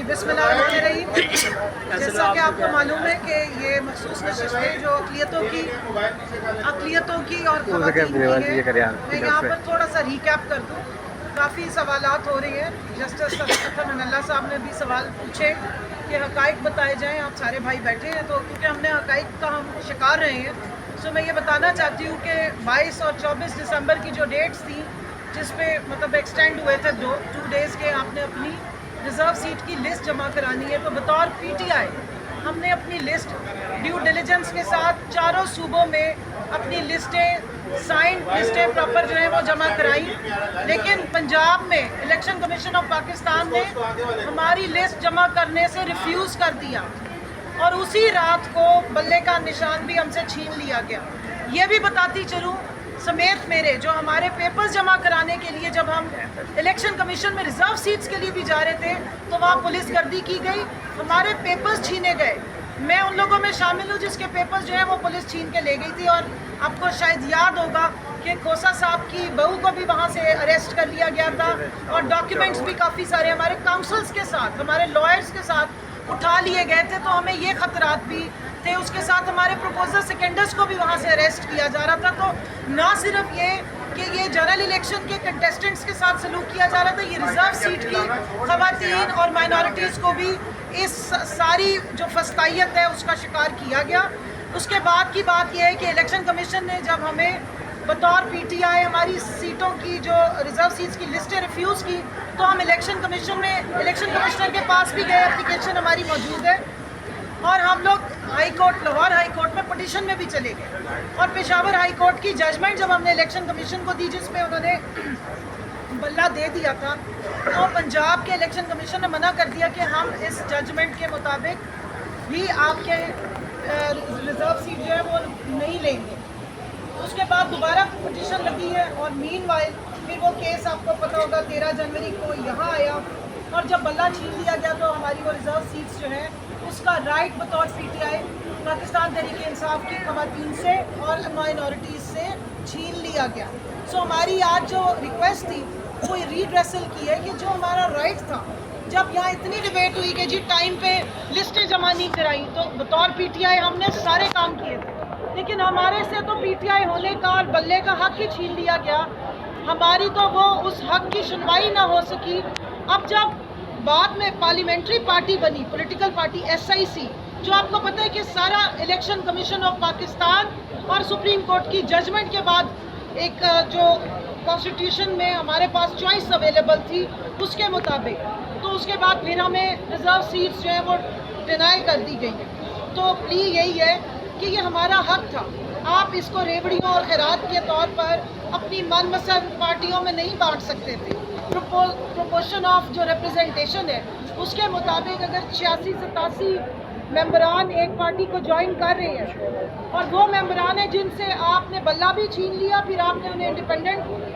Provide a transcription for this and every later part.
بسم اللہ الرحمن الرحیم. جیسا کہ آپ کو معلوم ہے کہ یہ مخصوص نشستیں جو اقلیتوں کی اور خواتین کی ہے، میں یہاں پر تھوڑا سا ریکیپ کر دوں. کافی سوالات ہو رہے ہیں. جسٹس من اللہ صاحب نے بھی سوال پوچھے کہ حقائق بتائے جائیں. آپ سارے بھائی بیٹھے ہیں تو کیونکہ ہم نے حقائق کا ہم شکار رہے ہیں، سو میں یہ بتانا چاہتی ہوں کہ 22 اور 24 دسمبر کی جو ڈیٹس تھیں جس پہ مطلب ایکسٹینڈ ہوئے تھے 2 ڈیز کے، آپ نے اپنی ریزرو سیٹ کی لسٹ جمع کرانی ہے. تو بطور پی ٹی آئی ہم نے اپنی لسٹ ڈیو ڈیلیجنس کے ساتھ چاروں صوبوں میں اپنی لسٹیں سائنڈ لسٹیں پراپر جو ہیں وہ جمع کرائی. لیکن پنجاب میں الیکشن کمیشن آف پاکستان نے ہماری لسٹ جمع کرنے سے ریفیوز کر دیا اور اسی رات کو بلے کا نشان بھی ہم سے چھین لیا گیا. یہ بھی بتاتی چلوں سمیت میرے جو ہمارے پیپرز جمع کرانے کے لیے جب ہم الیکشن کمیشن میں ریزرو سیٹس کے لیے بھی جا رہے تھے تو وہاں پولیس گردی کی گئی، ہمارے پیپرز چھینے گئے. میں ان لوگوں میں شامل ہوں جس کے پیپرز جو ہیں وہ پولیس چھین کے لے گئی تھی. اور آپ کو شاید یاد ہوگا کہ کھوسا صاحب کی بہو کو بھی وہاں سے اریسٹ کر لیا گیا تھا اور ڈاکیومنٹس بھی کافی سارے ہمارے کاؤنسلز کے ساتھ، ہمارے لائرز کے ساتھ اٹھا لیے گئے تھے. تو ہمیں یہ خطرات بھی تھے. اس کے ساتھ ہمارے پروپوزر سیکنڈرز کو بھی وہاں سے اریسٹ کیا جا رہا تھا. تو نہ صرف یہ کہ یہ جنرل الیکشن کے کنٹیسٹنٹس کے ساتھ سلوک کیا جا رہا تھا، یہ ریزرو سیٹ کی خواتین اور مائنورٹیز کو بھی اس ساری جو فسطائیت ہے اس کا شکار کیا گیا. اس کے بعد کی بات یہ ہے کہ الیکشن کمیشن نے جب ہمیں بطور پی ٹی آئی ہماری سیٹوں کی جو ریزرو سیٹس کی لسٹیں ریفیوز کی تو ہم الیکشن کمشنر کے پاس بھی گئے. اپلیکیشن ہماری موجود ہے اور ہم لوگ high court, Lahore high court میں پٹیشن میں بھی چلے گئے اور پشاور ہائی کورٹ کی ججمنٹ جب ہم نے الیکشن کمیشن کو دی جس میں انہوں نے بلہ دے دیا تھا، تو پنجاب کے الیکشن کمیشن نے منع کر دیا کہ ہم اس ججمنٹ کے مطابق بھی آپ کے ریزرو سیٹ جو ہے وہ نہیں لیں گے. اس کے بعد دوبارہ پٹیشن لگی ہے اور مین وائل پھر وہ کیس آپ کو پتہ ہوگا 13 جنوری کو یہاں آیا اور جب بلہ چھین لیا گیا تو ہماری وہ ریزرو سیٹس جو ہیں اس کا رائٹ بطور P T I Pakistan Tehreek Insaf کی خواتین سے اور مائنورٹیز سے چھین لیا گیا. سو ہماری آج جو ریکویسٹ تھی وہ ریڈریسل کی ہے کہ جو ہمارا رائٹ تھا، جب یہاں اتنی ڈیبیٹ ہوئی کہ جی ٹائم پہ لسٹیں جمع نہیں کرائی تو بطور پی ٹی آئی ہم نے سارے کام کیے تھے، لیکن ہمارے سے تو پی ٹی آئی ہونے کا اور بلے کا حق ہی چھین لیا گیا. ہماری تو وہ اس حق کی سنوائی نہ ہو سکی. اب جب بعد میں پارلیمنٹری پارٹی بنی، پولیٹیکل پارٹی ایس آئی سی، جو آپ کو پتہ ہے کہ سارا الیکشن کمیشن آف پاکستان اور سپریم کورٹ کی ججمنٹ کے بعد ایک جو کانسٹیٹیوشن میں ہمارے پاس چوائس اویلیبل تھی اس کے مطابق، تو اس کے بعد پھر ہمیں ریزرو سیٹس جو ہیں وہ ڈینائی کر دی گئی ہیں. تو پلی یہی ہے کہ یہ ہمارا حق تھا. آپ اس کو ریوڑیوں اور خیرات کے طور پر اپنی من پسند پارٹیوں میں نہیں بانٹ سکتے تھے. پروپورشن آف جو ریپرزنٹیشن ہے اس کے مطابق اگر 86-87 ممبران ایک پارٹی کو جوائن کر رہے ہیں اور وہ ممبران ہیں جن سے آپ نے بلہ بھی چھین لیا، پھر آپ نے انہیں انڈیپینڈنٹ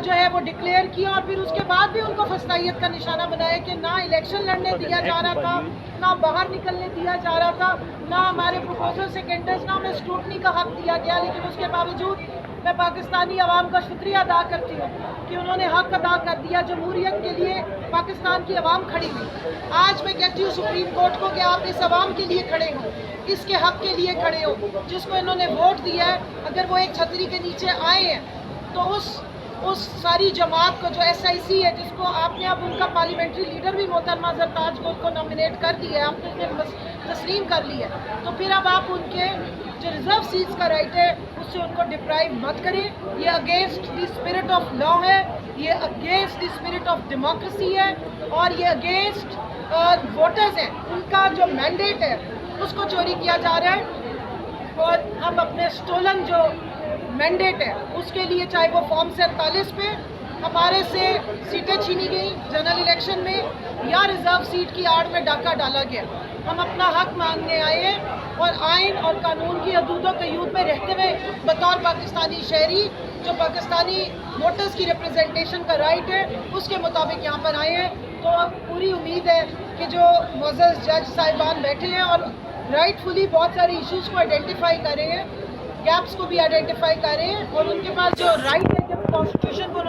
جو ہے وہ ڈکلیئر کیا اور پھر اس کے بعد بھی ان کو فسطائیت کا نشانہ بنایا کہ نہ الیکشن لڑنے دیا جا رہا تھا، نہ باہر نکلنے دیا جا رہا تھا، نہ ہمارے پروپوزر سیکنڈرز، نہ ہمیں اسکروٹنی کا حق دیا گیا. لیکن اس کے باوجود میں پاکستانی عوام کا شکریہ ادا کرتی ہوں کہ انہوں نے حق ادا کر دیا. جمہوریت کے لیے پاکستان کی عوام کھڑی ہوئی. آج میں کہتی ہوں سپریم کورٹ کو کہ آپ اس عوام کے لیے کھڑے ہوں، اس کے حق کے لیے کھڑے ہو جس کو انہوں نے ووٹ دیا ہے. اگر وہ ایک چھتری کے نیچے آئے ہیں تو اس ساری جماعت کو جو ایس آئی سی ہے جس کو آپ نے اب ان کا پارلیمنٹری لیڈر بھی محترمہ زرتاج کو نامینیٹ کر دیا ہے، آپ نے تسلیم کر لی ہے، تو پھر اب آپ ان کے جو ریزرو سیٹس کا رائٹ ہے اس سے ان کو ڈپرائیو مت کریں. یہ against the spirit of law ہے، یہ against the spirit of democracy ہے اور یہ اگینسٹ ووٹرز ہیں. ان کا جو مینڈیٹ ہے اس کو چوری کیا جا رہا ہے اور ہم اپنے سٹولن جو مینڈیٹ ہے اس کے لیے چاہے وہ فارم 47 پہ ہمارے سے سیٹیں چھینی گئی جنرل الیکشن میں یا ریزرو سیٹ کی آڑ میں ڈاکہ ڈالا گیا، ہم اپنا حق مانگنے آئے ہیں اور آئین اور قانون کی حدود و قیود میں رہتے ہوئے بطور پاکستانی شہری جو پاکستانی ووٹرز کی ریپرزنٹیشن کا رائٹ ہے اس کے مطابق یہاں پر آئے ہیں. تو پوری امید ہے کہ جو معزز جج صاحبان بیٹھے ہیں اور رائٹ فلی بہت سارے ایشوز کو آئیڈینٹیفائی کر رہے ہیں، گیپس کو بھی آئیڈینٹیفائی کر رہے ہیں اور ان کے پاس جو رائٹ ہے جب کانسٹیٹیوشن کو